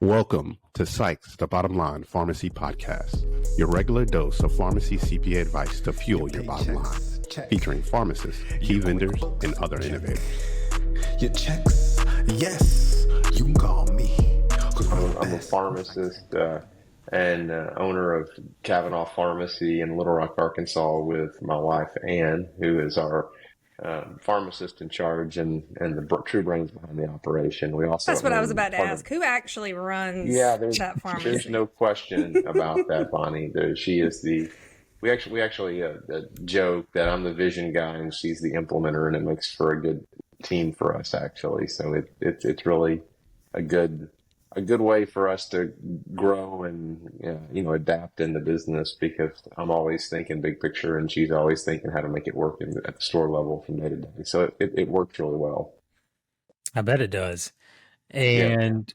Welcome to Psych's The Bottom Line Pharmacy Podcast, your regular dose of pharmacy CPA advice to fuel your bottom line, featuring pharmacists, key vendors, and other innovators. Your checks, yes, you can call me. I'm a pharmacist and owner of Kavanaugh Pharmacy in Little Rock, Arkansas, with my wife Ann, who is our pharmacist in charge and the true brains behind the operation. We also That's what I was about to ask. Who actually runs that pharmacy? There's no question about that, Bonnie. She is the. We actually joke that I'm the vision guy and she's the implementer, and it makes for a good team for us actually. So it's really a good way for us to grow and adapt in the business, because I'm always thinking big picture and she's always thinking how to make it work at the store level from day to day. So it works really well. I bet it does. And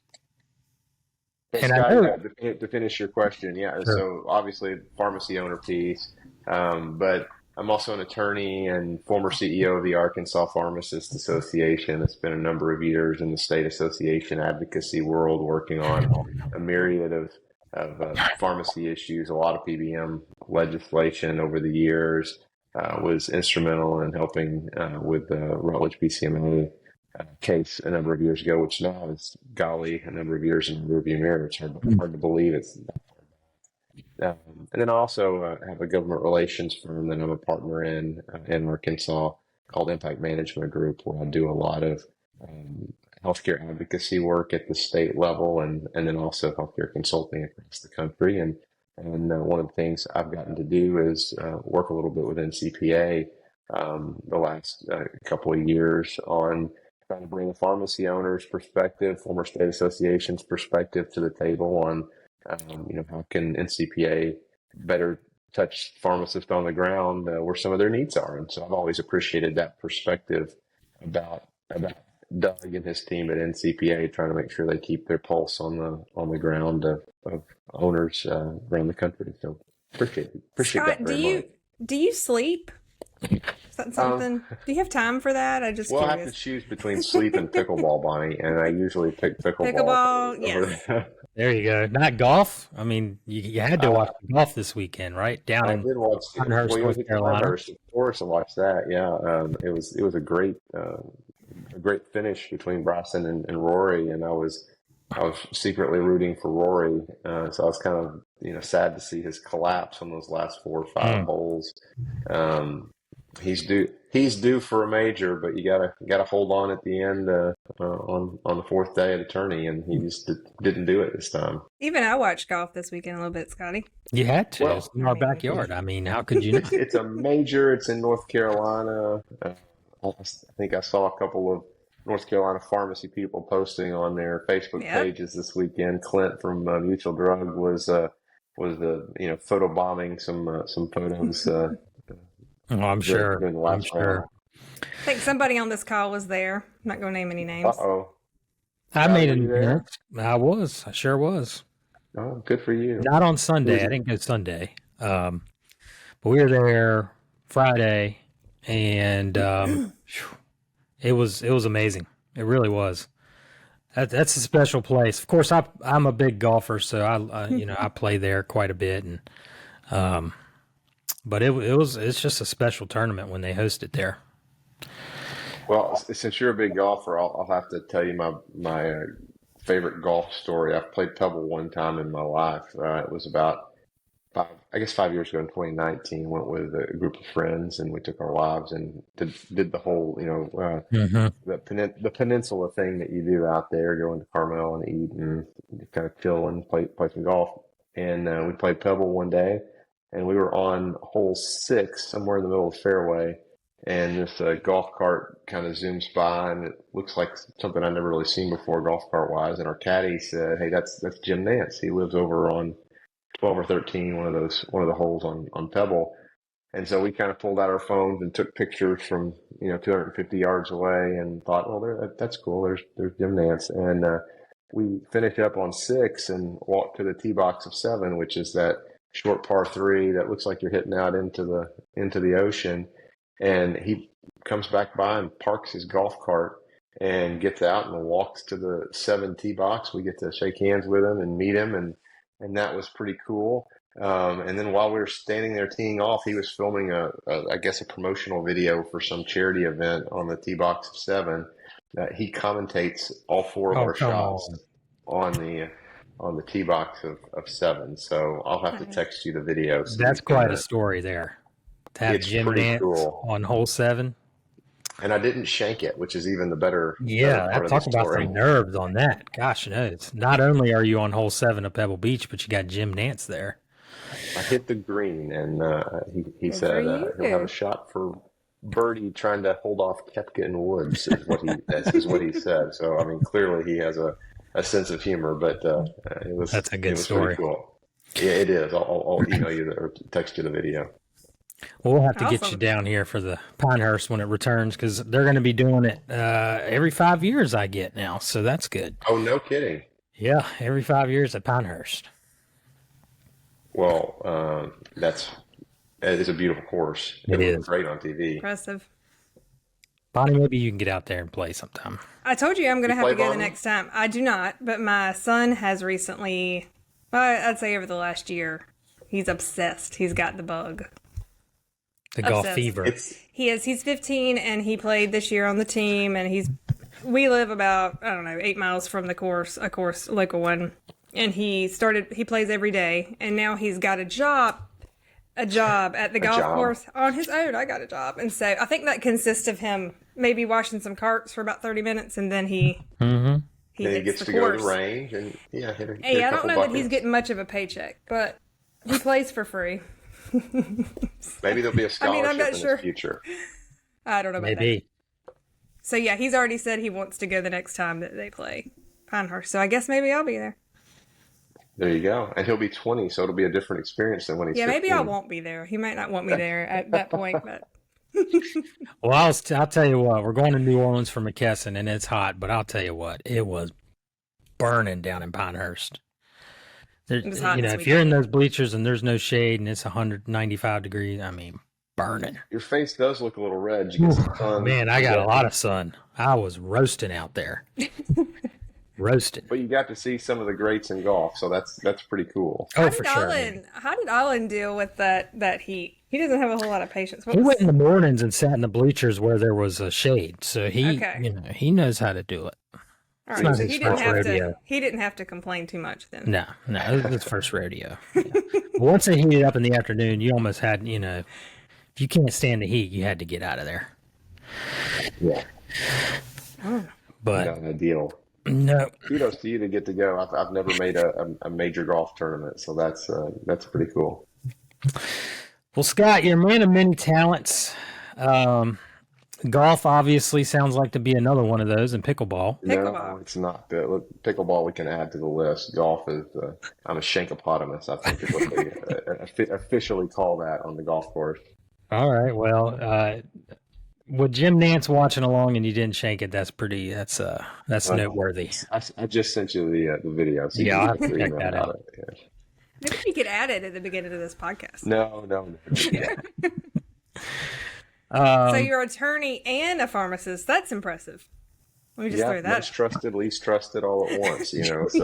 Scott, I heard, to finish your question, sure. So obviously pharmacy owner piece, but I'm also an attorney and former CEO of the Arkansas Pharmacists Association. It's been a number of years in the state association advocacy world, working on a myriad of pharmacy issues, a lot of PBM legislation over the years. Was instrumental in helping with the Rutledge PCMA case a number of years ago, which now is, golly, a number of years in the rearview mirror. It's hard to believe it's that far back. And then I also have a government relations firm that I'm a partner in Arkansas called Impact Management Group, where I do a lot of healthcare advocacy work at the state level and then also healthcare consulting across the country. And one of the things I've gotten to do is work a little bit with NCPA the last couple of years on trying to bring a pharmacy owner's perspective, former state association's perspective to the table on, how can NCPA better touch pharmacists on the ground where some of their needs are. And so I've always appreciated that perspective about Doug and his team at NCPA, trying to make sure they keep their pulse on the ground of owners around the country. So appreciate Scott, that very much. Do you sleep? Is that something? Do you have time for that? I have to choose between sleep and pickleball, Bonnie, and I usually pick pickleball. Pickleball, yes. There you go. Not golf. I mean, you had to watch golf this weekend, right? I did watch Pinehurst, North Carolina. Of course, I watched that. Yeah, it was a great finish between Bryson and Rory, and I was secretly rooting for Rory. So I was kind of sad to see his collapse on those last 4 or 5 holes. He's due for a major, but you gotta hold on at the end on the 4th day at a tourney, and he just didn't do it this time. Even I watched golf this weekend a little bit, Scotty. You had to. Well, it's in our backyard. I mean, how could you not? It's a major. It's in North Carolina. I think I saw a couple of North Carolina pharmacy people posting on their Facebook pages this weekend. Clint from Mutual Drug was photobombing some photos. I'm sure. I think somebody on this call was there. I'm not going to name any names. I made an appearance. I sure was. Oh, good for you. Not on Sunday. I didn't go Sunday. But we were there Friday, and it was amazing. It really was. That's a special place. Of course, I'm a big golfer, so I play there quite a bit, and but it's just a special tournament when they host it there. Well, since you're a big golfer, I'll have to tell you my favorite golf story. I've played Pebble one time in my life. It was about 5 years ago in 2019. Went with a group of friends, and we took our wives and did the whole the peninsula thing that you do out there, go into Carmel and eat and kind of chill and play some golf. And we played Pebble one day. And we were on hole 6, somewhere in the middle of the fairway, and this golf cart kind of zooms by, and it looks like something I've never really seen before, golf cart wise. And our caddy said, "Hey, that's Jim Nance. He lives over on 12 or 13, one of the holes on Pebble." And so we kind of pulled out our phones and took pictures from 250 yards away, and thought, "Well, that's cool. There's Jim Nance." And we finished up on 6 and walked to the tee box of 7, which is that short par 3 that looks like you're hitting out into the ocean. And he comes back by and parks his golf cart and gets out and walks to the 7 tee box. We get to shake hands with him and meet him, and that was pretty cool. And then while we were standing there teeing off, he was filming I guess a promotional video for some charity event on the tee box of 7. He commentates all 4 of our shots on the tee box of 7. So I'll have to text you the video. So that's quite a story there. To have Jim Nance on hole 7. And I didn't shank it, which is even the better. Yeah, part talk about the nerves on that. Gosh knows. Not only are you on hole 7 at Pebble Beach, but you got Jim Nance there. I hit the green, and he said he'll have a shot for birdie, trying to hold off Koepka and Woods. Is what he said. So I mean, clearly he has a sense of humor. But that's a good story. Cool. Yeah, it is. I'll email you or text you the video. Well, we'll have to get you down here for the Pinehurst when it returns, because they're going to be doing it every 5 years, I get now. So that's good. Oh, no kidding. Yeah, every 5 years at Pinehurst. Well, it is a beautiful course. It is great on TV. Impressive. Bonnie, maybe you can get out there and play sometime. I told you I'm going to have to go the next time. I do not, but my son has recently, I'd say over the last year, he's obsessed. He's got the bug. The golf fever. He is. He's 15, and he played this year on the team. And we live about 8 miles from the course, local one. And he plays every day, and now he's got a job at the golf course on his own. I got a job, and so I think that consists of him maybe washing some carts for about 30 minutes, and then he gets to go to the range and hit a I don't know that he's getting much of a paycheck, but he plays for free. Maybe there'll be a scholarship I'm not in sure. the future. I don't know about that. So yeah, he's already said he wants to go the next time that they play Pinehurst. So I guess maybe I'll be there. There you go. And he'll be 20, so it'll be a different experience than when he's 15. Maybe I won't be there. He might not want me there at that point. But well, I'll tell you what. We're going to New Orleans for McKesson, and it's hot. But I'll tell you what, it was burning down in Pinehurst. If you're in those bleachers and there's no shade and it's 195 degrees, I mean, burning. Your face does look a little red. You get some sun. Man, I got a lot of sun. I was roasting out there. Roasted. But you got to see some of the greats in golf, so that's pretty cool. Oh, for sure. How did Olin deal with that heat? He doesn't have a whole lot of patience. He went in the mornings and sat in the bleachers where there was a shade, so he knows how to do it. All right, so he didn't have to complain too much then. No, it was his first rodeo. Yeah. Once it heated up in the afternoon, you almost had, if you can't stand the heat, you had to get out of there. Yeah. But not ideal. No. Kudos to you to get to go. I've never made a major golf tournament, so that's pretty cool. Well, Scott, you're a man of many talents. Golf obviously sounds like to be another one of those, and pickleball. No, it's not. Pickleball we can add to the list. Golf is, I'm a shankopotamus, I think is what they officially call that on the golf course. All right. Well, with Jim Nance watching along and you didn't shank it, that's noteworthy. I just sent you the video. So I'll have to check that out. Maybe you could add it at the beginning of this podcast. No. So you're an attorney and a pharmacist. That's impressive. Let me just throw that. Most trusted, least trusted, all at once. So it's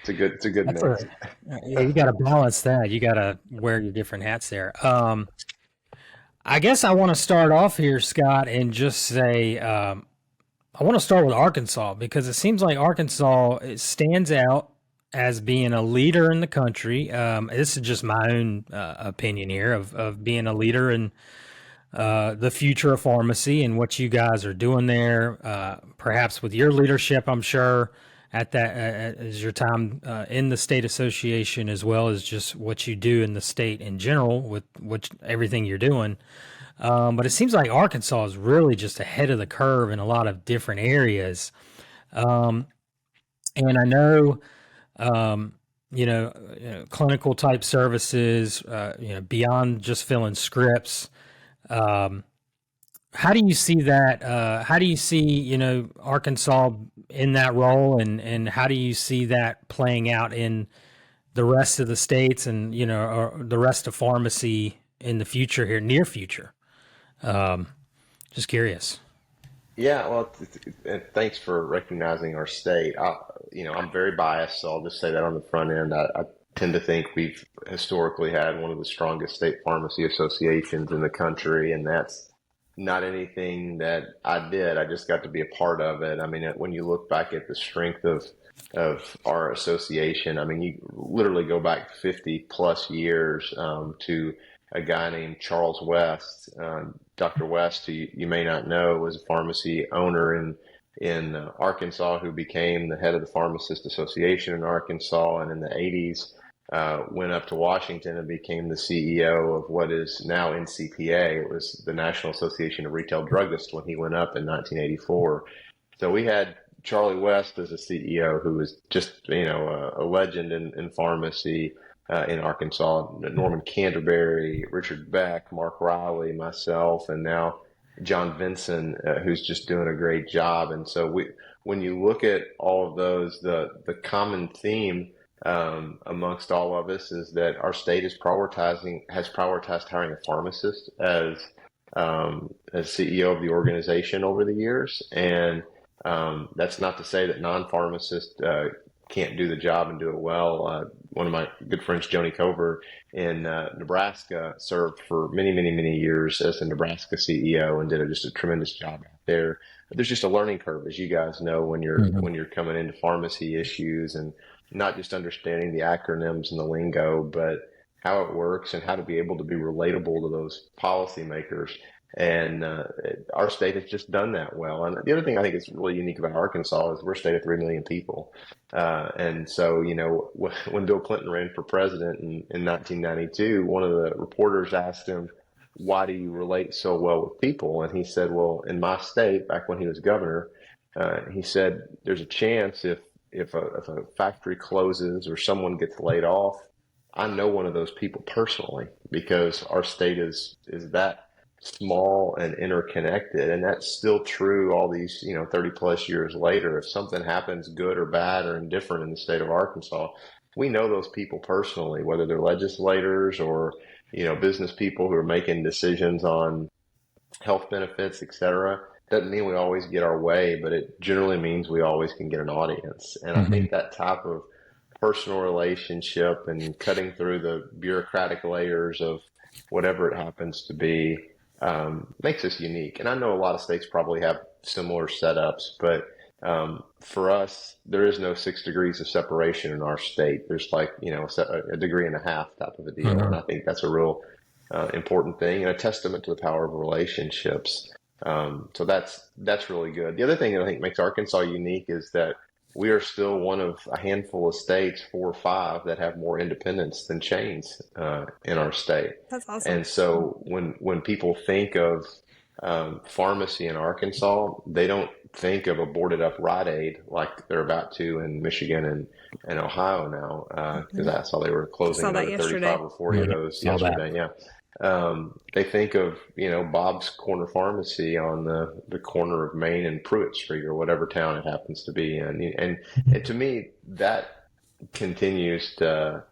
a good mix. You got to balance that. You got to wear your different hats there. I guess I want to start off here, Scott, and just say I want to start with Arkansas, because it seems like Arkansas stands out as being a leader in the country. This is just my own opinion here of being a leader in the future of pharmacy and what you guys are doing there, perhaps with your leadership, I'm sure, at that as your time in the state association, as well as just what you do in the state in general with everything you're doing. But it seems like Arkansas is really just ahead of the curve in a lot of different areas. And I know, clinical type services, beyond just filling scripts. How do you see that? How do you see, Arkansas in that role, and how do you see that playing out in the rest of the states and, or the rest of pharmacy in the future here, near future? Just curious. Yeah, well, and thanks for recognizing our state. I'm very biased, so I'll just say that on the front end. I tend to think we've historically had one of the strongest state pharmacy associations in the country, and that's not anything that I did. I just got to be a part of it. I mean, when you look back at the strength of our association, I mean, you literally go back 50 plus years to a guy named Charles West. Dr. West, who you may not know, was a pharmacy owner in Arkansas who became the head of the Pharmacists Association in Arkansas, and in the 80s went up to Washington and became the CEO of what is now NCPA. It was the National Association of Retail Druggists when he went up in 1984. So we had Charlie West as a CEO who was just, a legend in pharmacy in Arkansas. Norman Canterbury, Richard Beck, Mark Riley, myself, and now John Vinson, who's just doing a great job. And so when you look at all of those, the common theme amongst all of us is that our state has prioritized hiring a pharmacist as CEO of the organization over the years. And that's not to say that non-pharmacists can't do the job and do it well. One of my good friends, Joni Cover in Nebraska, served for many, many, many years as the Nebraska CEO and did just a tremendous job out there. But there's just a learning curve, as you guys know, when you're coming into pharmacy issues, and not just understanding the acronyms and the lingo, but how it works and how to be able to be relatable to those policymakers. And our state has just done that well. And the other thing I think is really unique about Arkansas is we're a state of 3 million people. And so, when Bill Clinton ran for president in 1992, one of the reporters asked him, "Why do you relate so well with people?" And he said, "Well, in my state, back when he was governor, he said, there's a chance if a factory closes or someone gets laid off, I know one of those people personally, because our state is that small and interconnected." And that's still true all these 30 plus years later. If something happens, good or bad or indifferent, in the state of Arkansas, we know those people personally, whether they're legislators or business people who are making decisions on health benefits, etc. Doesn't mean we always get our way, but it generally means we always can get an audience. And I think that type of personal relationship and cutting through the bureaucratic layers of whatever it happens to be makes us unique. And I know a lot of states probably have similar setups, but for us, there is no 6 degrees of separation in our state. There's a degree and a half type of a deal. And I think that's a real important thing and a testament to the power of relationships. So that's really good. The other thing that I think makes Arkansas unique is that we are still one of a handful of states, 4 or 5, that have more independents than chains in our state. That's awesome. And so when people think of pharmacy in Arkansas, they don't think of a boarded up Rite Aid like they're about to in Michigan and Ohio now, because I saw they were closing another 35 or 40 of those yesterday. Yeah. They think of, Bob's Corner Pharmacy on the corner of Main and Pruitt Street or whatever town it happens to be in. And to me, that continues to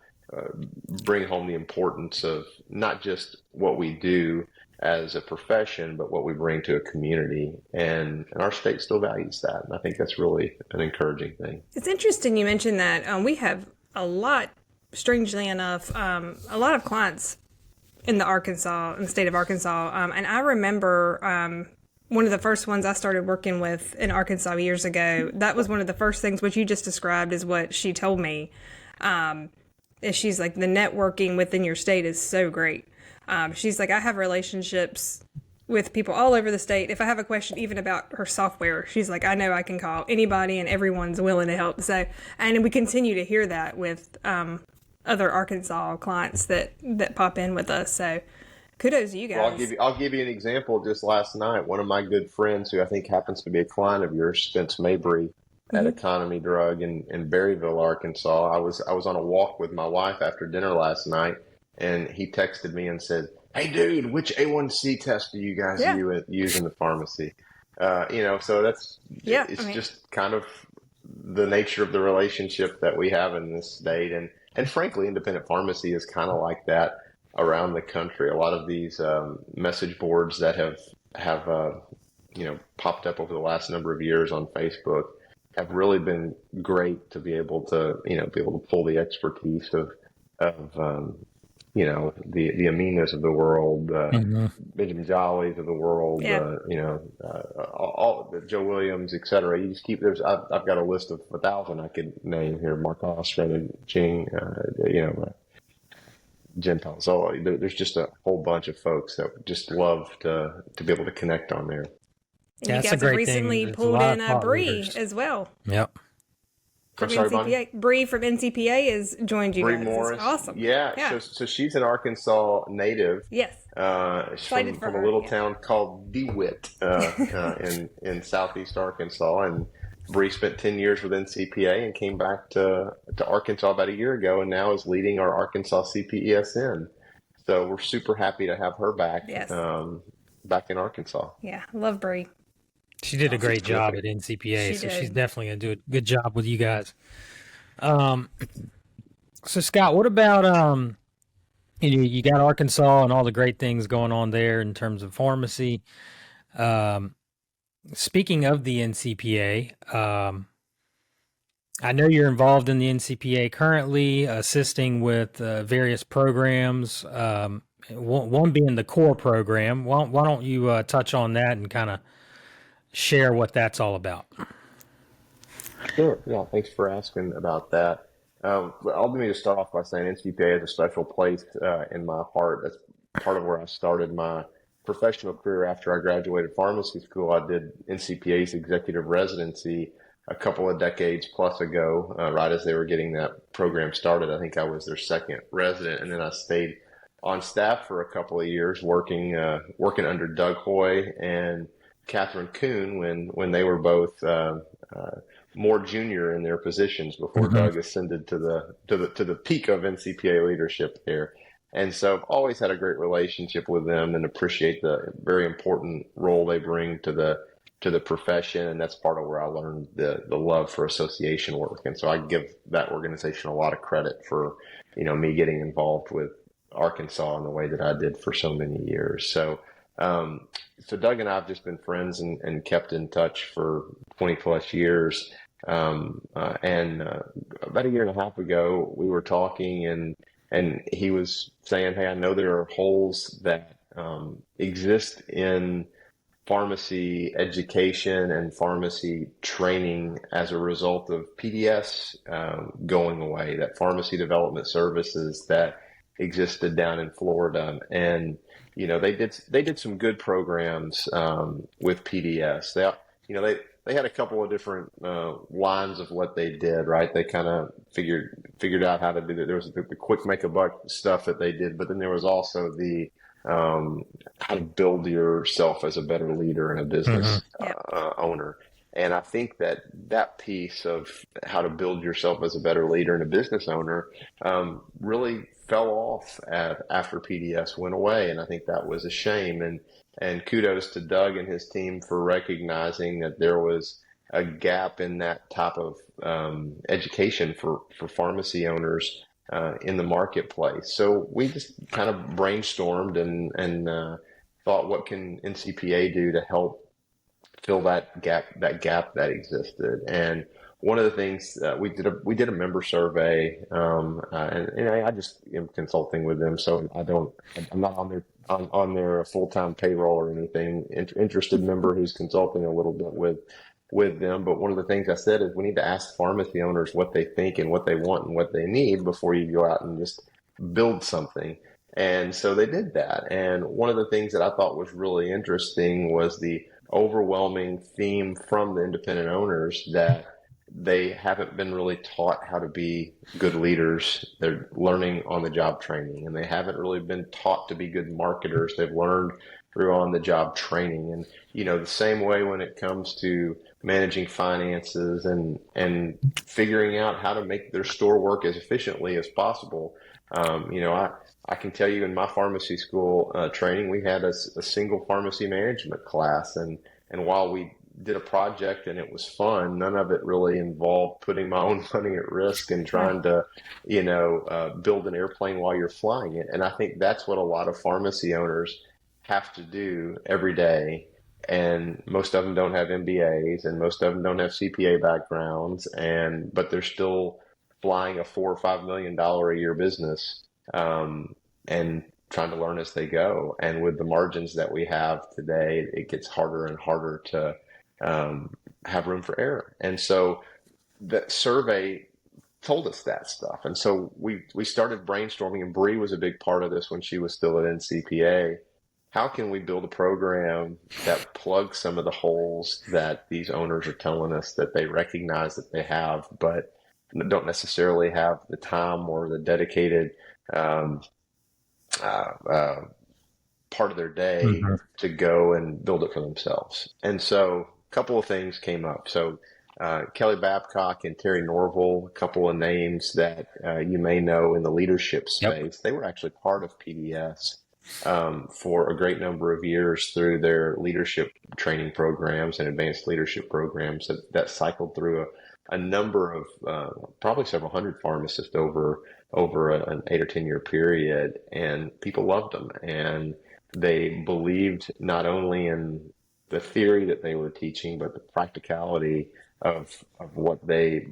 bring home the importance of not just what we do as a profession, but what we bring to a community. And our state still values that. And I think that's really an encouraging thing. It's interesting you mentioned that. We have a lot, strangely enough, a lot of clients in the state of Arkansas. And I remember one of the first ones I started working with in Arkansas years ago, that was one of the first things, what you just described is what she told me. Is she's like, the networking within your state is so great. She's like, I have relationships with people all over the state. If I have a question even about her software, she's like, I know I can call anybody and everyone's willing to help. So, and we continue to hear that with other Arkansas clients that pop in with us. So kudos to you guys. Well, I'll give you an example. Just last night, one of my good friends, who I think happens to be a client of yours, Spence Mabry at Economy Drug in Berryville, Arkansas. I was on a walk with my wife after dinner last night, and he texted me and said, "Hey, dude, which A1C test do you guys use in the pharmacy?" So it's just kind of the nature of the relationship that we have in this state. And frankly, independent pharmacy is kind of like that around the country. A lot of these message boards that have popped up over the last number of years on Facebook have really been great to be able to pull the expertise of the Aminas of the world, Benjamin Jollies of the world, Yeah. all the Joe Williams, et cetera. You just keep I've got a list of 1,000 I could name here: Marcos, Renan, Ching, Gentile. So there's just a whole bunch of folks that just love to be able to connect on there. And Yeah, you that's a guys have great thing. recently There's a pulled lot in of thought Bree leaders. as well Yep. from I'm sorry, Bonnie? NCPA. Bree from NCPA has joined you Bree guys. Morris. It's awesome. Yeah. Yeah. So she's an Arkansas native. Yes. She's Excited for from her, a little yeah. town called DeWitt in southeast Arkansas. And Bree spent 10 years with NCPA and came back to Arkansas about a year ago, and now is leading our Arkansas CPESN. So we're super happy to have her back, Yes. back in Arkansas. Yeah. Love Bree. She did a great job at NCPA, She so did. she's definitely going to do a good job with you guys. So Scott, what about you got Arkansas and all the great things going on there in terms of pharmacy. Speaking of the NCPA, I know you're involved in the NCPA currently, assisting with various programs. One being the core program. Why don't you touch on that and kind of share what that's all about? Sure. Yeah, thanks for asking about that. Let me just start off by saying NCPA has a special place in my heart. That's part of where I started my professional career after I graduated pharmacy school. I did NCPA's executive residency a couple of decades plus ago, right as they were getting that program started. I think I was their second resident, and then I stayed on staff for a couple of years working under Doug Hoy and Catherine Kuhn when they were both more junior in their positions before Doug ascended to the peak of NCPA leadership there. And so I've always had a great relationship with them and appreciate the very important role they bring to the profession. And that's part of where I learned the love for association work. And so I give that organization a lot of credit for, me getting involved with Arkansas in the way that I did for so many years. So Doug and I have just been friends and kept in touch for 20 plus years. And about a year and a half ago, we were talking and he was saying, hey, I know there are holes that exist in pharmacy education and pharmacy training as a result of PDS going away, that pharmacy development services that existed down in Florida. And they did some good programs with PDS. They had a couple of different lines of what they did, right? They kind of figured out how to do that. There was the quick make a buck stuff that they did, but then there was also the how to build yourself as a better leader and a business owner. And I think that piece of how to build yourself as a better leader and a business owner really fell off after PDS went away. And I think that was a shame. And kudos to Doug and his team for recognizing that there was a gap in that type of education for pharmacy owners in the marketplace. So we just kind of brainstormed and thought, what can NCPA do to help fill that gap that existed? And one of the things we did a member survey, and I just am consulting with them, so I'm not on their full-time payroll or anything. Interested member who's consulting a little bit with them. But one of the things I said is we need to ask pharmacy owners what they think and what they want and what they need before you go out and just build something. And so they did that. And one of the things that I thought was really interesting was the overwhelming theme from the independent owners that they haven't been really taught how to be good leaders. They're learning on the job training, and they haven't really been taught to be good marketers. They've learned through on the job training. And, the same way when it comes to managing finances and figuring out how to make their store work as efficiently as possible. I can tell you in my pharmacy school training, we had a single pharmacy management class. And while we did a project and it was fun, none of it really involved putting my own money at risk and trying to, build an airplane while you're flying it. And I think that's what a lot of pharmacy owners have to do every day and most of them don't have MBAs, and most of them don't have CPA backgrounds, but they're still flying a $4 or $5 million a year business, and trying to learn as they go. And with the margins that we have today, it gets harder and harder to have room for error. And so that survey told us that stuff. And so we started brainstorming, and Bree was a big part of this when she was still at NCPA. How can we build a program that plugs some of the holes that these owners are telling us that they recognize that they have, but don't necessarily have the time or the dedicated part of their day to go and build it for themselves? And so a couple of things came up. So Kelly Babcock and Terry Norville, a couple of names that you may know in the leadership space. They were actually part of PDS for a great number of years through their leadership training programs and advanced leadership programs that cycled through a number of probably several hundred pharmacists over an 8 or 10 year period. And people loved them, and they believed not only in the theory that they were teaching, but the practicality of what they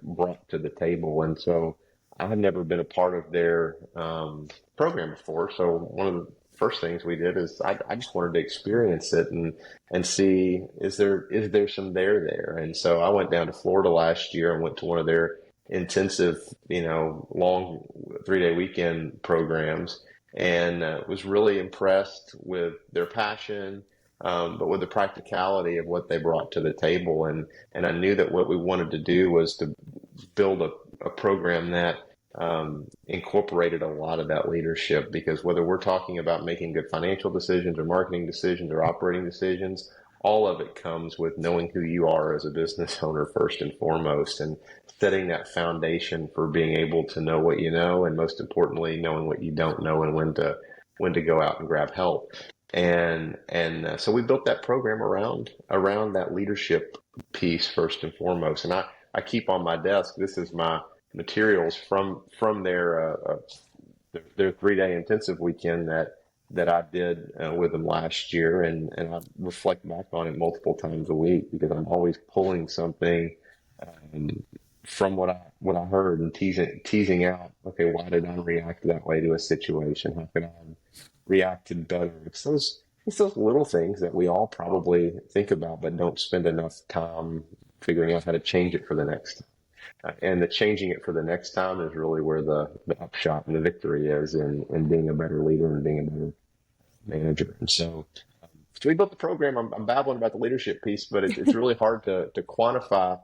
brought to the table. And so I had never been a part of their program before. So one of the first things we did is I just wanted to experience it and see, is there some there? And so I went down to Florida last year and went to one of their intensive, long 3-day weekend programs, and was really impressed with their passion, but with the practicality of what they brought to the table. And I knew that what we wanted to do was to build a program that incorporated a lot of that leadership, because whether we're talking about making good financial decisions or marketing decisions or operating decisions, all of it comes with knowing who you are as a business owner first and foremost, and setting that foundation for being able to know what you know, and most importantly, knowing what you don't know and when to go out and grab help. And so we built that program around that leadership piece first and foremost. And I keep on my desk, this is my materials from their 3-day intensive weekend that I did with them last year, and I reflect back on it multiple times a week, because I'm always pulling something from what I heard and teasing out, okay, why did I react that way to a situation? How could I have reacted better? It's those little things that we all probably think about but don't spend enough time figuring out how to change it for the next time. And the changing it for the next time is really where the upshot and the victory is in being a better leader and being a better manager. And so we built the program. I'm babbling about the leadership piece, but it's really hard to quantify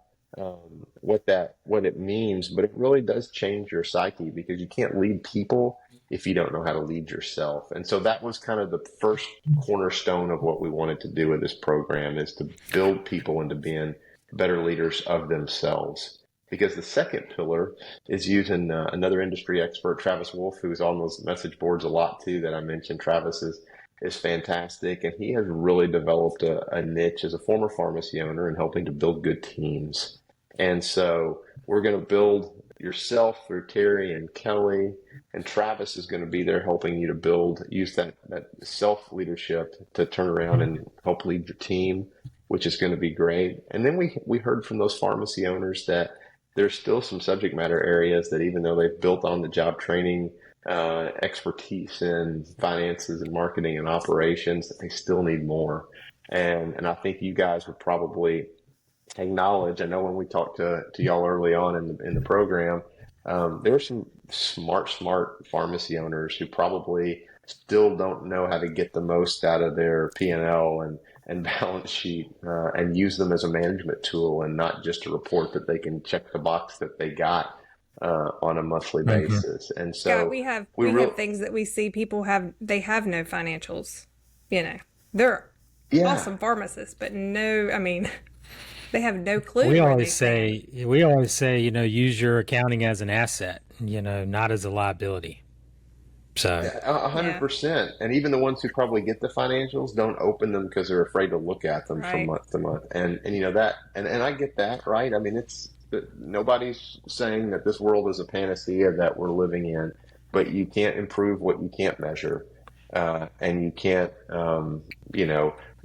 what it means. But it really does change your psyche, because you can't lead people if you don't know how to lead yourself. And so that was kind of the first cornerstone of what we wanted to do with this program, is to build people into being better leaders of themselves. Because the second pillar is using another industry expert, Travis Wolf, who's on those message boards a lot too, that I mentioned. Travis is fantastic, and he has really developed a niche as a former pharmacy owner in helping to build good teams. And so we're going to build yourself through Terry and Kelly, and Travis is going to be there helping you to use that self-leadership to turn around and help lead your team, which is going to be great. And then we heard from those pharmacy owners that there's still some subject matter areas that, even though they've built on the job training expertise in finances and marketing and operations, they still need more. And I think you guys would probably acknowledge, I know when we talked to y'all early on in the program, there were some smart pharmacy owners who probably still don't know how to get the most out of their P&L and balance sheet, and use them as a management tool, and not just a report that they can check the box that they got on a monthly basis. And so we have things that we see people have. They have no financials. They're awesome pharmacists, but they have no clue. We always say, use your accounting as an asset, not as a liability. So 100%. And even the ones who probably get the financials don't open them because they're afraid to look at them from month to month. And that, and I get that, right? I mean, nobody's saying that this world is a panacea that we're living in, but you can't improve what you can't measure. And you can't,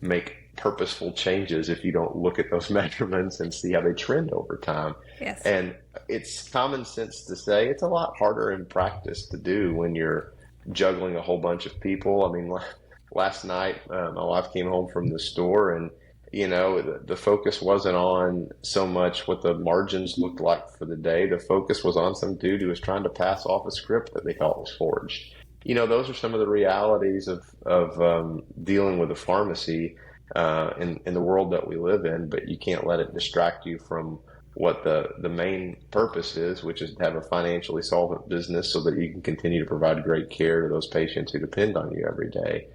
make purposeful changes if you don't look at those measurements and see how they trend over time. Yes. And it's common sense to say, it's a lot harder in practice to do when you're juggling a whole bunch of people. I mean, last night, my wife came home from the store, and the focus wasn't on so much what the margins looked like for the day. The focus was on some dude who was trying to pass off a script that they thought was forged. Those are some of the realities of dealing with a pharmacy in the world that we live in, but you can't let it distract you from what the main purpose is, which is to have a financially solvent business so that you can continue to provide great care to those patients who depend on you every day.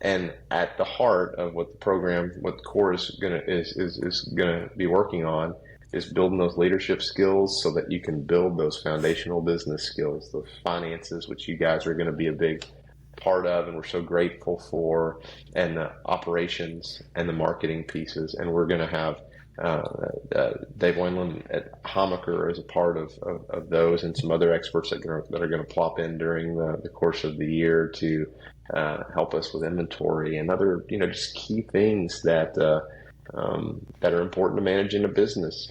And at the heart of what the core is gonna be working on is building those leadership skills so that you can build those foundational business skills, those finances, which you guys are going to be a big part of, and we're so grateful for, and the operations and the marketing pieces. And we're going to have Dave Weinland at Hamaker as a part of those, and some other experts that are going to plop in during the course of the year to help us with inventory and other, just key things that are important to managing a business.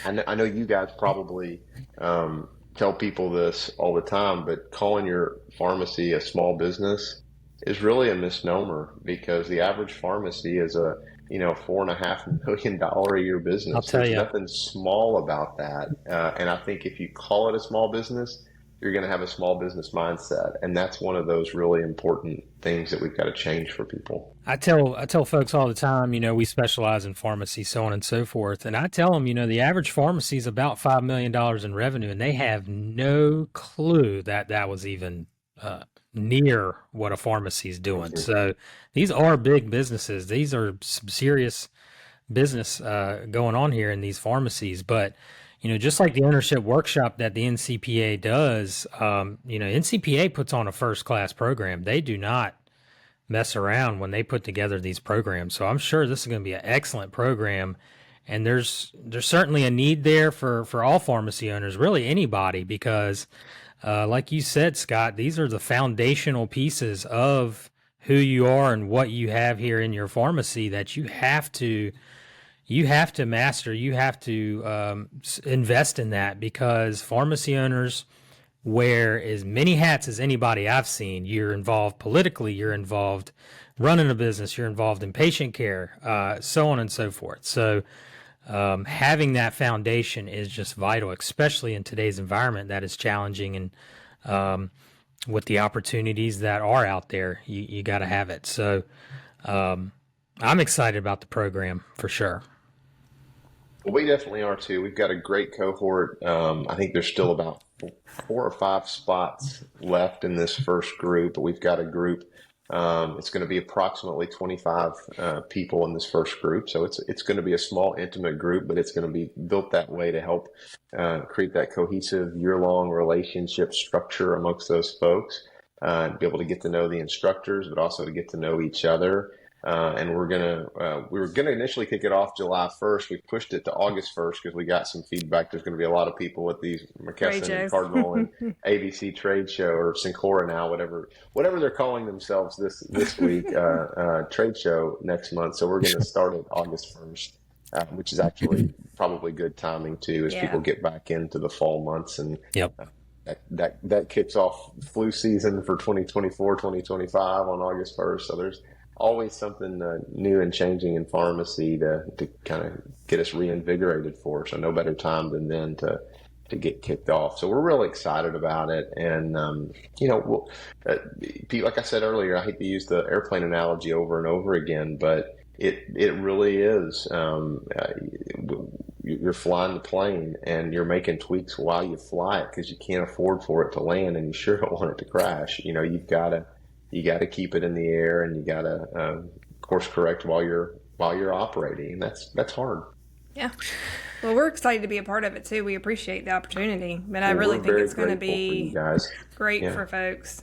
I know you guys probably tell people this all the time, but calling your pharmacy a small business is really a misnomer, because the average pharmacy is a $4.5 million a year business. I'll tell There's you, nothing small about that. And I think if you call it a small business, you're going to have a small business mindset. And that's one of those really important things that we've got to change for people. I tell folks all the time, we specialize in pharmacy, so on and so forth. And I tell them, the average pharmacy is about $5 million in revenue, and they have no clue that was even near what a pharmacy is doing. Mm-hmm. So these are big businesses. These are some serious business going on here in these pharmacies. But just like the ownership workshop that the NCPA does, NCPA puts on a first-class program. They do not mess around when they put together these programs. So I'm sure this is going to be an excellent program. And there's certainly a need there for all pharmacy owners, really anybody, because like you said, Scott, these are the foundational pieces of who you are and what you have here in your pharmacy that you have to master. You have to invest in that, because pharmacy owners wear as many hats as anybody I've seen. You're involved politically, you're involved running a business, you're involved in patient care, so on and so forth. So having that foundation is just vital, especially in today's environment that is challenging, and with the opportunities that are out there, you got to have it. So I'm excited about the program for sure. Well, we definitely are too. We've got a great cohort. I think there's still about 4 or 5 spots left in this first group, but we've got a group. It's going to be approximately 25 people in this first group. So it's going to be a small, intimate group, but it's going to be built that way to help create that cohesive year-long relationship structure amongst those folks, and be able to get to know the instructors, but also to get to know each other. And we were gonna initially kick it off July 1st. We pushed it to August 1st because we got some feedback. There's going to be a lot of people at these McKesson and Cardinal and ABC trade show, or Syncora now, whatever they're calling themselves this week, trade show next month. So we're going to start it August 1st, which is actually probably good timing too, as people get back into the fall months, and that kicks off flu season for 2024, 2025 on August 1st. So there's always something new and changing in pharmacy to kind of get us reinvigorated for. So no better time than then to get kicked off. So we're really excited about it. And, Pete, like I said earlier, I hate to use the airplane analogy over and over again, but it really is. You're flying the plane and you're making tweaks while you fly it, because you can't afford for it to land, and you sure don't want it to crash. You've got to keep it in the air, and you got to course correct while you're operating, and that's hard. Yeah. Well, we're excited to be a part of it too. We appreciate the opportunity, but I really think it's going to be great for folks.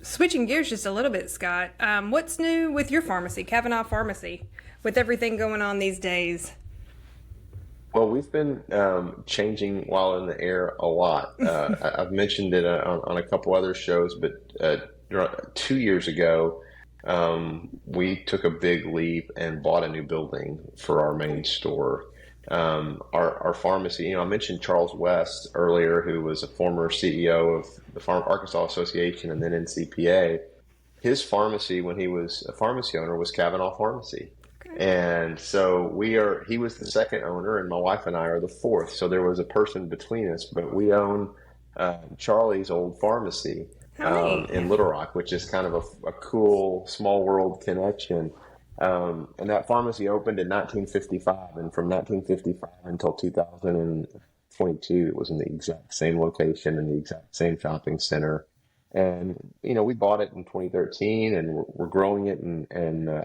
Switching gears just a little bit, Scott, what's new with your pharmacy, Kavanaugh Pharmacy, with everything going on these days? Well, we've been changing while in the air a lot. I've mentioned it on a couple other shows, but 2 years ago, we took a big leap and bought a new building for our main store. Our pharmacy, I mentioned Charles West earlier, who was a former CEO of the Arkansas Association and then NCPA. His pharmacy, when he was a pharmacy owner, was Kavanaugh Pharmacy. And so he was the second owner, and my wife and I are the fourth. So there was a person between us, but we own Charlie's old pharmacy in Little Rock, which is kind of a cool small world connection. And that pharmacy opened in 1955, and from 1955 until 2022, it was in the exact same location in the exact same shopping center. And, we bought it in 2013, and we're growing it and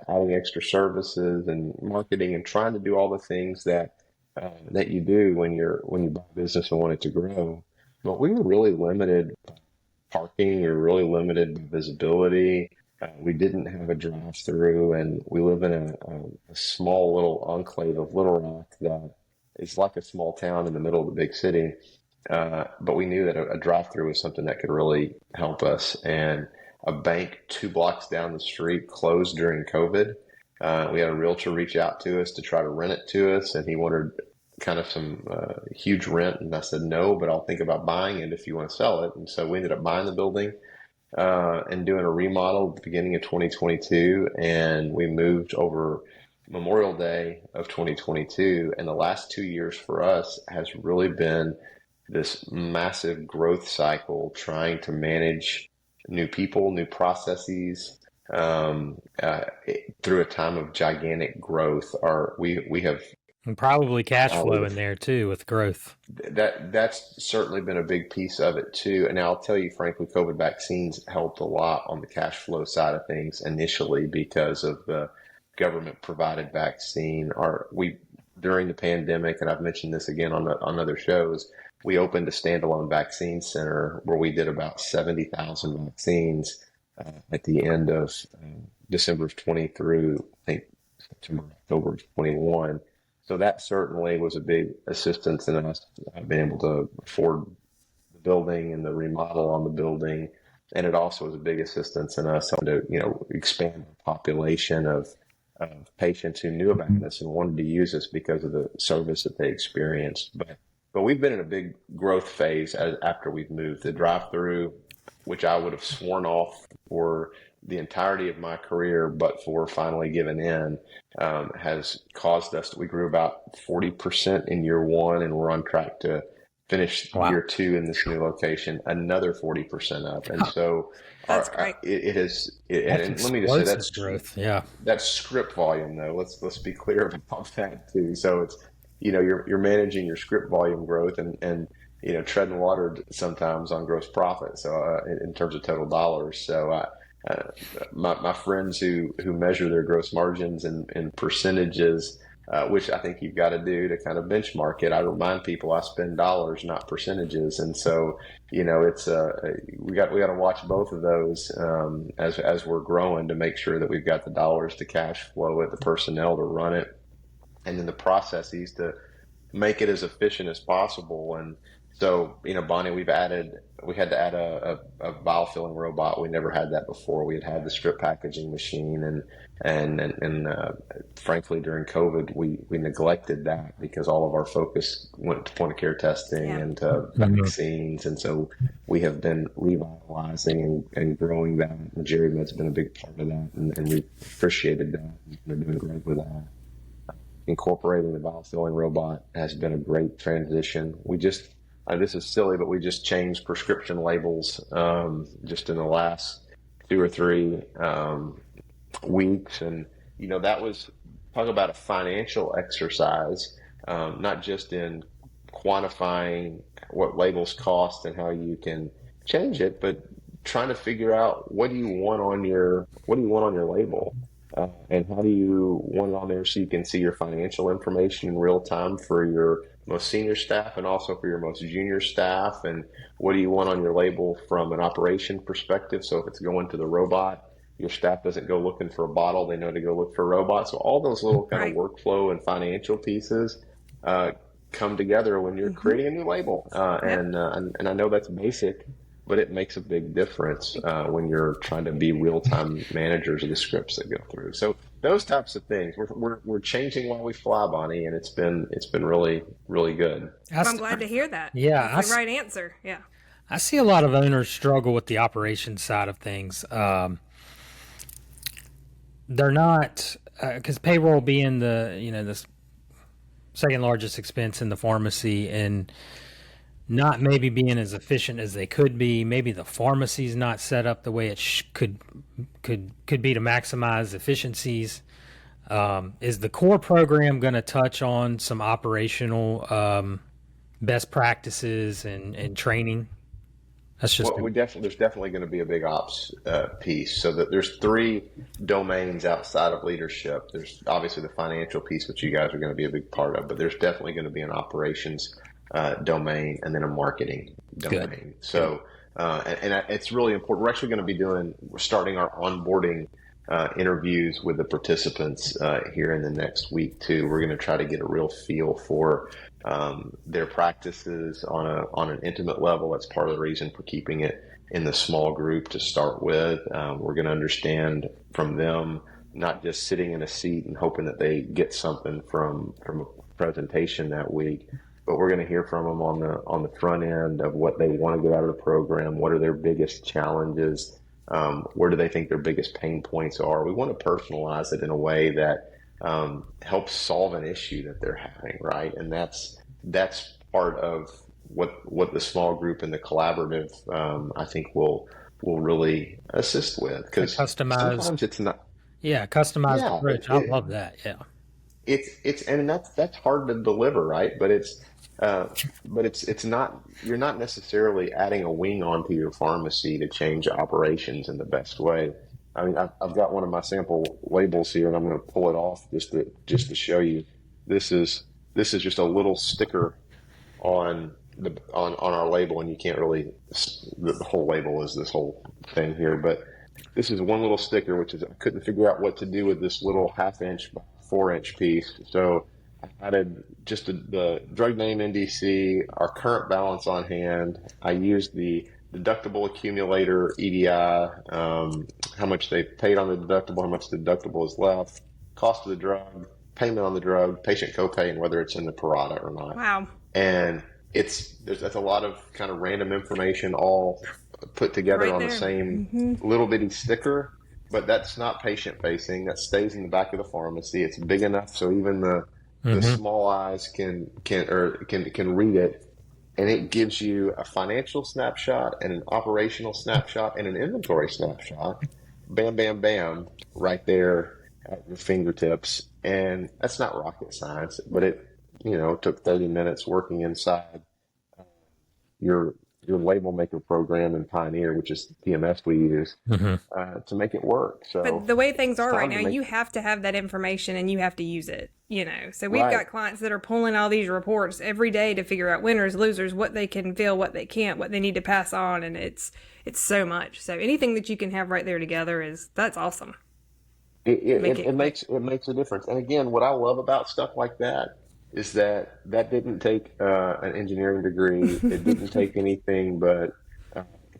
adding extra services and marketing and trying to do all the things that you do when you buy a business and want it to grow. But we were really limited by parking. We were really limited by visibility. We didn't have a drive-through, and we live in a small little enclave of Little Rock that is like a small town in the middle of the big city. But we knew that a drive-through was something that could really help us. And a bank 2 blocks down the street closed during COVID. We had a realtor reach out to us to try to rent it to us, and he wanted kind of some huge rent. And I said, no, but I'll think about buying it if you want to sell it. And so we ended up buying the building and doing a remodel at the beginning of 2022. And we moved over Memorial Day of 2022. And the last 2 years for us has really been this massive growth cycle, trying to manage new people, new processes through a time of gigantic growth. We have and probably cash flow in there too with growth. That's certainly been a big piece of it too. And I'll tell you frankly, COVID vaccines helped a lot on the cash flow side of things initially because of the government provided vaccine. During the pandemic, and I've mentioned this again on other shows, we opened a standalone vaccine center where we did about 70,000 vaccines at the end of December of 20 through, I think, September, October of 21. So that certainly was a big assistance in us being able to afford the building and the remodel on the building. And it also was a big assistance in us helping to, expand the population of patients who knew about this and wanted to use us because of the service that they experienced. But we've been in a big growth phase after we've moved. The drive-through, which I would have sworn off for the entirety of my career, but for finally giving in, has caused us. We grew about 40% in year one, and we're on track to finish year two in this new location, another 40% up. And so that's great. It has. And let me just say that's growth. Yeah, that's script volume, though. Let's be clear about that too. So it's. You're managing your script volume growth and treading water sometimes on gross profit. So in terms of total dollars. So my friends who measure their gross margins and percentages, which I think you've got to do to kind of benchmark it. I remind people I spend dollars, not percentages. And so, it's we got to watch both of those as we're growing to make sure that we've got the dollars to cash flow it, the personnel to run it, and then the processes to make it as efficient as possible. And so, Bonnie, we had to add a vial filling robot. We never had that before. We had the strip packaging machine, and frankly, during COVID, we neglected that because all of our focus went to point of care testing and to vaccines. And so we have been revitalizing and growing that. And Jerry Med's been a big part of that, and we appreciated that. They're doing great with that. Incorporating the vial filling robot has been a great transition. We just, this is silly, but we just changed prescription labels just in the last 2 or 3 weeks. And, that was, talk about a financial exercise, not just in quantifying what labels cost and how you can change it, but trying to figure out what do you want on your label. And how do you want it on there so you can see your financial information in real time for your most senior staff and also for your most junior staff? And what do you want on your label from an operation perspective? So if it's going to the robot, your staff doesn't go looking for a bottle, they know to go look for a robot. So all those little kind of workflow and financial pieces come together when you're creating a new label. And I know that's basic, but it makes a big difference when you're trying to be real-time managers of the scripts that go through. So those types of things, we're changing while we fly, Bonnie, and it's been really, really good. I'm glad to hear that. Yeah, That's the right answer. Yeah. I see a lot of owners struggle with the operations side of things. They're not, because payroll being the second largest expense in the pharmacy, and not maybe being as efficient as they could be. Maybe the pharmacy's not set up the way it could be to maximize efficiencies. Is the core program going to touch on some operational best practices and training? That's just there's definitely going to be a big ops piece. So that there's 3 domains outside of leadership. There's obviously the financial piece, which you guys are going to be a big part of, but there's definitely going to be an operations domain and then a marketing domain. Good. So, and it's really important. We're actually going to be starting our onboarding interviews with the participants here in the next week too. We're going to try to get a real feel for their practices on an intimate level. That's part of the reason for keeping it in the small group to start with. We're going to understand from them, not just sitting in a seat and hoping that they get something from a presentation that week, but we're going to hear from them on the front end of what they want to get out of the program. What are their biggest challenges? Where do they think their biggest pain points are? We want to personalize it in a way that helps solve an issue that they're having, right? And that's part of what the small group and the collaborative I think will really assist with, because sometimes it's not. Yeah, customized approach. I love that. Yeah, it's and that's hard to deliver, right? But it's not. You're not necessarily adding a wing onto your pharmacy to change operations in the best way. I mean, I've got one of my sample labels here, and I'm going to pull it off just to show you. This is just a little sticker on our label, and you can't really. The whole label is this whole thing here, but this is one little sticker, which is I couldn't figure out what to do with this little 1/2-inch by 4-inch piece, so I added just the drug name, NDC, our current balance on hand. I used the deductible accumulator, EDI, how much they paid on the deductible, how much the deductible is left, cost of the drug, payment on the drug, patient copay, and whether it's in the parada or not. Wow. And that's a lot of kind of random information all put together right on there. The same little bitty sticker, but that's not patient facing. That stays in the back of the pharmacy. It's big enough so even the small eyes can read it, and it gives you a financial snapshot and an operational snapshot and an inventory snapshot. Bam, bam, bam, right there at your fingertips. And that's not rocket science, but it took 30 minutes working inside your label maker program in Pioneer, which is the PMS we use, to make it work. So, but the way things are right now, you have to have that information and you have to use it. So we've got clients that are pulling all these reports every day to figure out winners, losers, what they can fill, what they can't, what they need to pass on, and it's so much. So anything that you can have right there together that's awesome. It makes a difference. And again, what I love about stuff like that is that didn't take an engineering degree. It didn't take anything but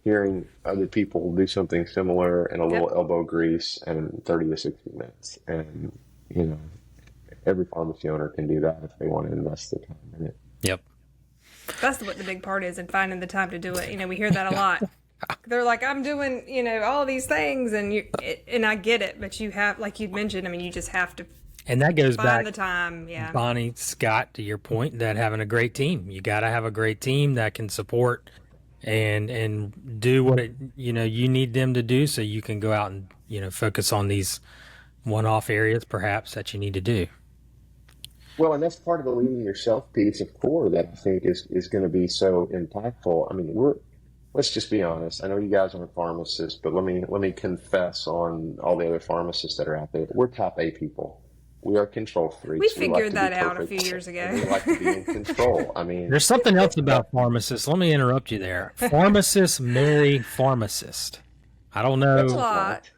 hearing other people do something similar and a little elbow grease and 30 to 60 minutes. And, every pharmacy owner can do that if they want to invest the time in it. Yep. That's what the big part is, and finding the time to do it. We hear that a lot. They're like, I'm doing, all these things, and I get it, but you have, like you mentioned, you just have to. And that goes back the time, Bonnie, Scott, to your point, that having a great team. You got to have a great team that can support and do what you need them to do, so you can go out and focus on these one-off areas perhaps that you need to do. Well, and that's part of the leading yourself piece of core that I think is going to be so impactful. Let's just be honest. I know you guys aren't pharmacists, but let me confess on all the other pharmacists that are out there. We're top A people. We are control freaks. We figured that out a few years ago. We like to be in control. There's something else about pharmacists. Let me interrupt you there. Pharmacists marry pharmacist. I don't know. That's a lot.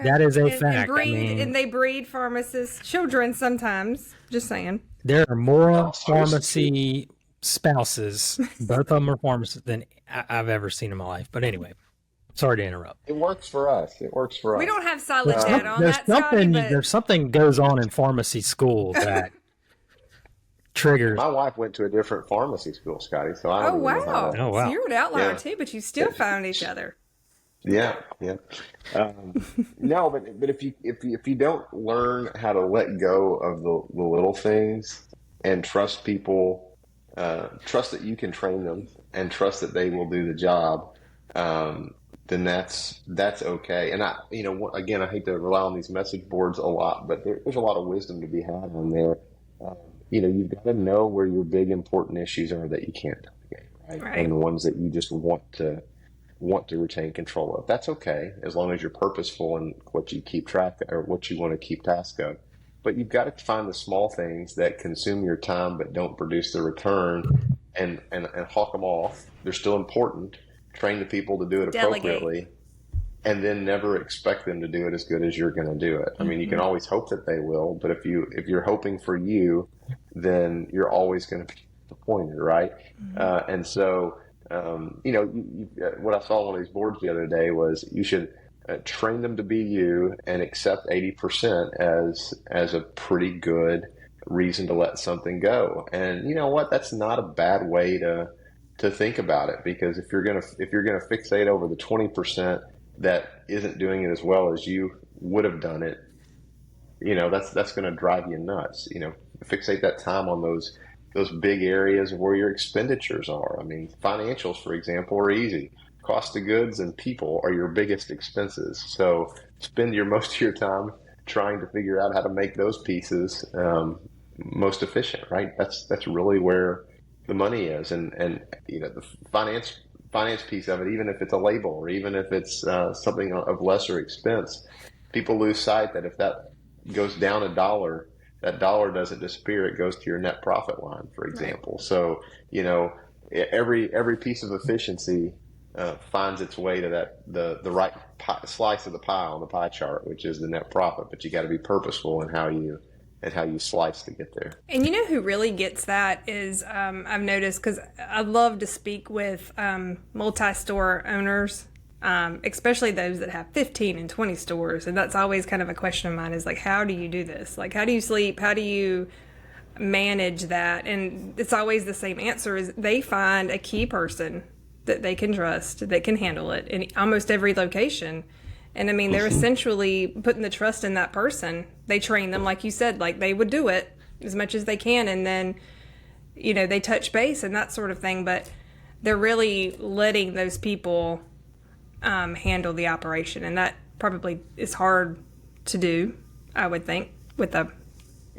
That is a fact. And they breed pharmacists' children sometimes. Just saying. There are more pharmacy spouses, both of them are pharmacists, than I've ever seen in my life. But anyway, sorry to interrupt. It works for us. It works for us. We don't have solid data on There's that, Scotty, but there's something goes on in pharmacy school that triggers. My wife went to a different pharmacy school, Scotty, so I don't even know how that- Oh, wow. So you're an outlier Yeah. too, but you still found each other. Yeah. No, but if you don't learn how to let go of the little things and trust people, trust that you can train them and trust that they will do the job, then that's okay. And again, I hate to rely on these message boards a lot, but there's a lot of wisdom to be had on there. You've got to know where your big important issues are that you can't delegate, right? And the ones that you just want to retain control of. That's okay, as long as you're purposeful in what you keep track or what you want to keep task of. But you've got to find the small things that consume your time but don't produce the return and hawk them off. They're still important. Train the people to do it appropriately. And then never expect them to do it as good as you're going to do it. I mean, you can always hope that they will, but if you're hoping for you, then you're always going to be disappointed, right? And so, what I saw on one of these boards the other day was you should train them to be you and accept 80% as a pretty good reason to let something go. And you know what? That's not a bad way to think about it, because if you're gonna fixate over the 20% that isn't doing it as well as you would have done it, that's going to drive you nuts. Fixate that time on those big areas where your expenditures are. I mean, financials, for example, are easy. Cost of goods and people are your biggest expenses. So spend most of your time trying to figure out how to make those pieces most efficient, right? That's really where the money is. And the finance piece of it, even if it's a label or even if it's something of lesser expense, people lose sight that if that goes down $1, that dollar doesn't disappear. It goes to your net profit line, for example. Right. So, every piece of efficiency finds its way to the right slice of the pie on the pie chart, which is the net profit. But you got to be purposeful in how you slice to get there. And you know who really gets that is I've noticed, because I love to speak with multi-store owners, especially those that have 15 and 20 stores. And that's always kind of a question of mine, is like, how do you do this? Like, how do you sleep? How do you manage that? And it's always the same answer, is they find a key person that they can trust, that can handle it in almost every location. And I mean, they're essentially putting the trust in that person. They train them, like you said, like they would do it as much as they can. And then, they touch base and that sort of thing. But they're really letting those people handle the operation. And that probably is hard to do, I would think, with a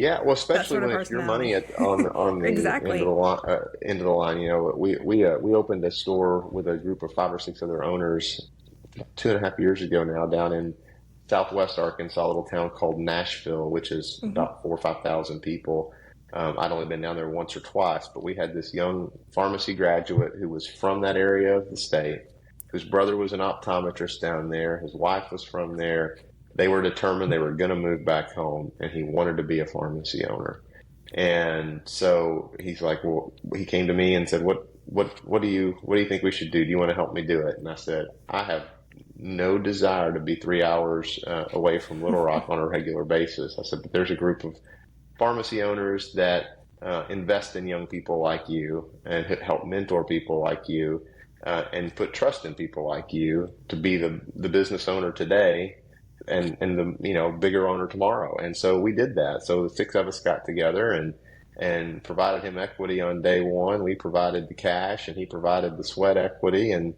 Yeah, well, especially when it's your money on the exactly. end of the line. We opened a store with a group of 5 or 6 other owners 2.5 years ago now, down in Southwest Arkansas, a little town called Nashville, which is about 4,000 or 5,000 people. I'd only been down there once or twice, but we had this young pharmacy graduate who was from that area of the state, whose brother was an optometrist down there. His wife was from there. They were determined they were going to move back home, and he wanted to be a pharmacy owner. And so he's like, well, he came to me and said, what do you think we should do? Do you want to help me do it? And I said, I have no desire to be 3 hours away from Little Rock on a regular basis. I said, but there's a group of pharmacy owners that invest in young people like you and help mentor people like you and put trust in people like you to be the business owner today and the bigger owner tomorrow. And so we did that. So the 6 of us got together and provided him equity on day one. We provided the cash and he provided the sweat equity, and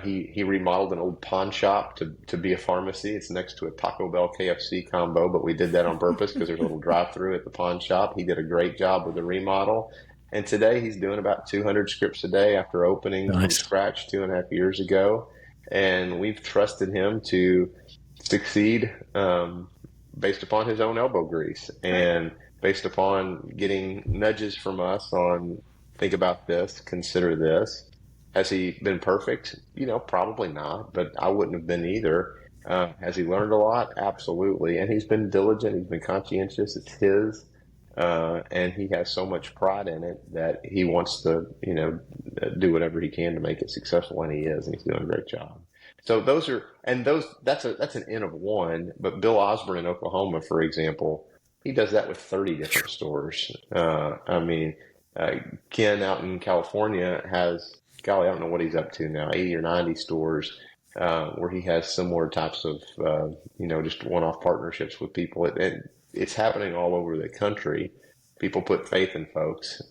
he remodeled an old pawn shop to be a pharmacy. It's next to a Taco Bell KFC combo, but we did that on purpose because there's a little drive-through at the pawn shop. He did a great job with the remodel. And today he's doing about 200 scripts a day after opening from scratch 2.5 years ago. And we've trusted him to succeed based upon his own elbow grease and based upon getting nudges from us on, think about this, consider this. Has he been perfect? Probably not, but I wouldn't have been either. Has he learned a lot? Absolutely. And he's been diligent. He's been conscientious. It's his and he has so much pride in it that he wants to, do whatever he can to make it successful, and he is, and he's doing a great job. So that's an N of one. But Bill Osborne in Oklahoma, for example, he does that with 30 different stores. Ken out in California has, golly, I don't know what he's up to now, 80 or 90 stores, where he has similar types of, just one-off partnerships with people. It's happening all over the country. People put faith in folks.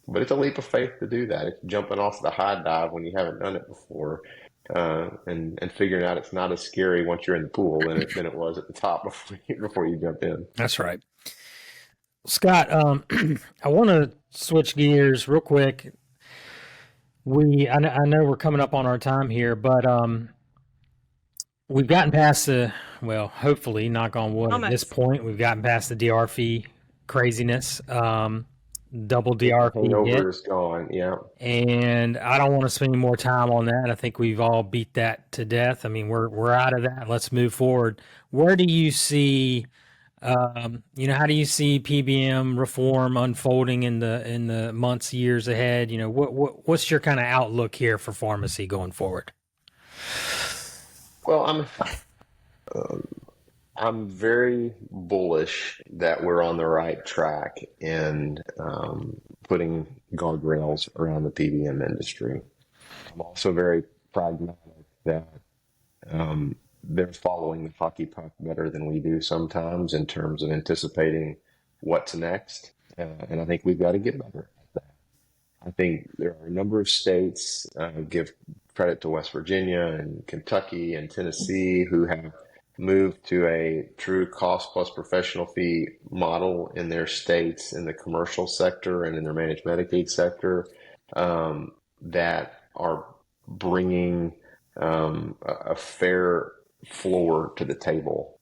But it's a leap of faith to do that. It's jumping off the high dive when you haven't done it before, and figuring out it's not as scary once you're in the pool than it was at the top before you jump in. That's right. Scott, I want to switch gears real quick. I know we're coming up on our time here, but we've gotten past hopefully, knock on wood, Almost. at this point, we've gotten past the DR fee craziness. Double DR fee Hangover is gone, yeah. And I don't want to spend any more time on that. I think we've all beat that to death. I mean, we're out of that. Let's move forward. Where do you see, how do you see PBM reform unfolding in the months, years ahead? What's your kind of outlook here for pharmacy going forward? Well, I'm very bullish that we're on the right track in putting guardrails around the PBM industry. I'm also very pragmatic that they're following the hockey puck better than we do sometimes in terms of anticipating what's next. And I think we've got to get better at that. I think there are a number of states, give credit to West Virginia and Kentucky and Tennessee, who have moved to a true cost plus professional fee model in their states, in the commercial sector and in their managed Medicaid sector, that are bringing a fair floor to the table.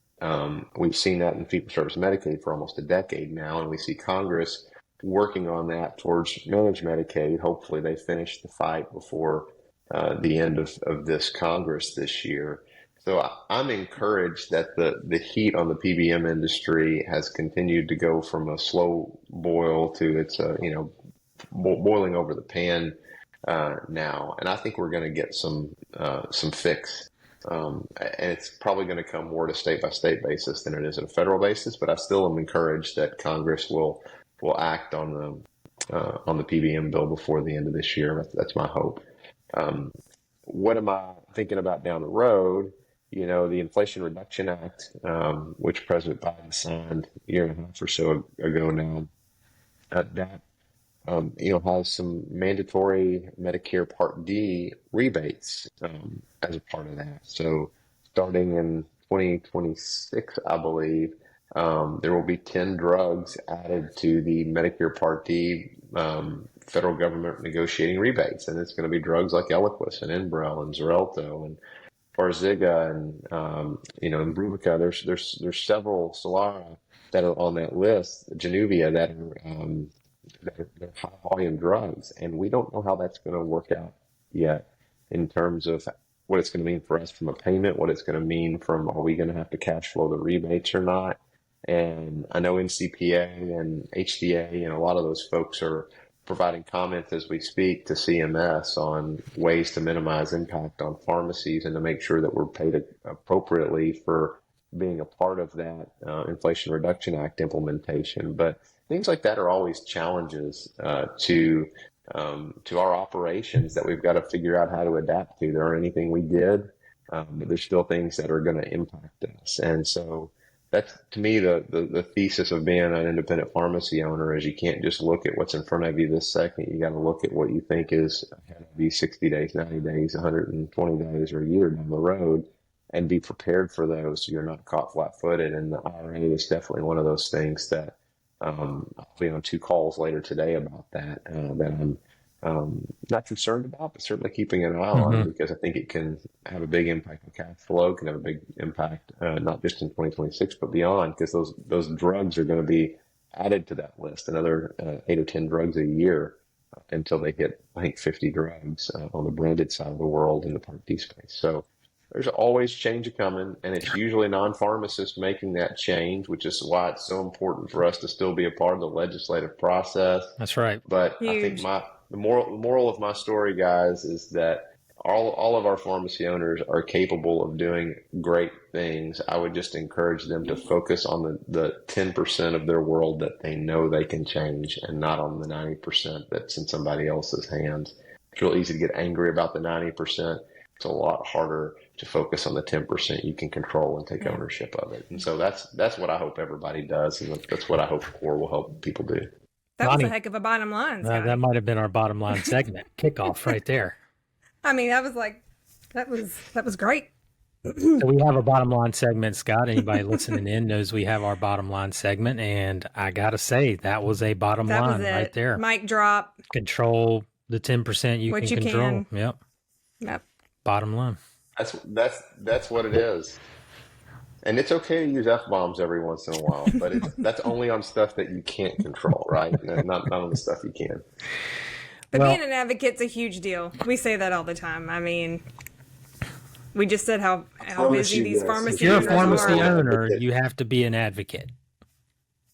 We've seen that in fee-for-service Medicaid for almost a decade now, and we see Congress working on that towards managed Medicaid. Hopefully they finish the fight before the end of this Congress this year. So I'm encouraged that the heat on the PBM industry has continued to go from a slow boil to it's boiling over the pan now, and I think we're going to get some fix. And it's probably going to come more to state by state basis than it is at a federal basis. But I still am encouraged that Congress will act on the PBM bill before the end of this year. That's my hope. What am I thinking about down the road? The Inflation Reduction Act, which President Biden signed a year and a half or so ago now, that has some mandatory Medicare Part D rebates as a part of that. So starting in 2026, I believe, there will be 10 drugs added to the Medicare Part D federal government negotiating rebates. And it's going to be drugs like Eliquis and Enbrel and Xarelto and Farxiga and Imbruvica. There's several, Solara, that are on that list, Januvia, that are high volume drugs, and we don't know how that's going to work out yet in terms of what it's going to mean for us from a payment, what it's going to mean from, are we going to have to cash flow the rebates or not? And I know NCPA and HDA and a lot of those folks are providing comments as we speak to CMS on ways to minimize impact on pharmacies and to make sure that we're paid appropriately for being a part of that Inflation Reduction Act implementation. But things like that are always challenges to our operations that we've got to figure out how to adapt to. There aren't anything we did, but there's still things that are going to impact us. And so that's, to me, the thesis of being an independent pharmacy owner is you can't just look at what's in front of you this second. You got to look at what you think is ahead of you 60 days, 90 days, 120 days, or a year down the road, and be prepared for those so you're not caught flat-footed. And the IRA is definitely one of those things that I'll be on 2 calls later today about that I'm not concerned about, but certainly keeping an eye on, because I think it can have a big impact on cash flow, can have a big impact not just in 2026 but beyond, because those drugs are going to be added to that list, another 8 or 10 drugs a year until they hit, I think, 50 drugs on the branded side of the world in the Part D space. So there's always change coming, and it's usually non-pharmacists making that change, which is why it's so important for us to still be a part of the legislative process. That's right. But I think Huge. the moral of my story, guys, is that all of our pharmacy owners are capable of doing great things. I would just encourage them to focus on the 10% of their world that they know they can change, and not on the 90% that's in somebody else's hands. It's real easy to get angry about the 90%. It's a lot harder to focus on the 10% you can control and take ownership of it. And so that's what I hope everybody does, and that's what I hope CORE will help people do. That was Bonnie, a heck of a bottom line, Scott. that might have been our bottom line segment kickoff right there. I mean, that was great. So we have a bottom line segment, Scott. Anybody listening in knows we have our bottom line segment, and I gotta say that was a bottom That line was it. right there. Mic drop. Control the 10% you What can you control. can. Yep. Yep. Bottom line. That's what it is. And it's okay to use F-bombs every once in a while, but that's only on stuff that you can't control, right? Not on the stuff you can. But Well- being an advocate's a huge deal. We say that all the time. I mean, we just said how promise busy you these this. pharmacy If you're a owners pharmacy are. owner, you have to be an advocate.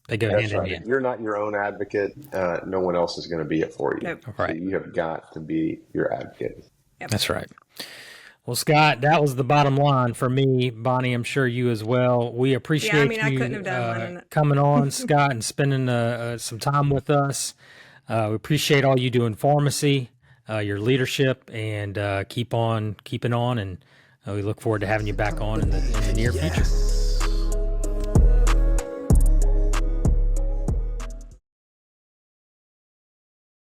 They go That's hand in right. If hand. you're not your own advocate, no one else is going to be it for you. Nope. Right. So you have got to be your advocate. That's right. Well, Scott, that was the bottom line for me. Bonnie, I'm sure you as well. We appreciate I you couldn't have done one. coming on, Scott, and spending some time with us. We appreciate all you do in pharmacy, your leadership, and keep on keeping on. And we look forward to having you back on in the near future.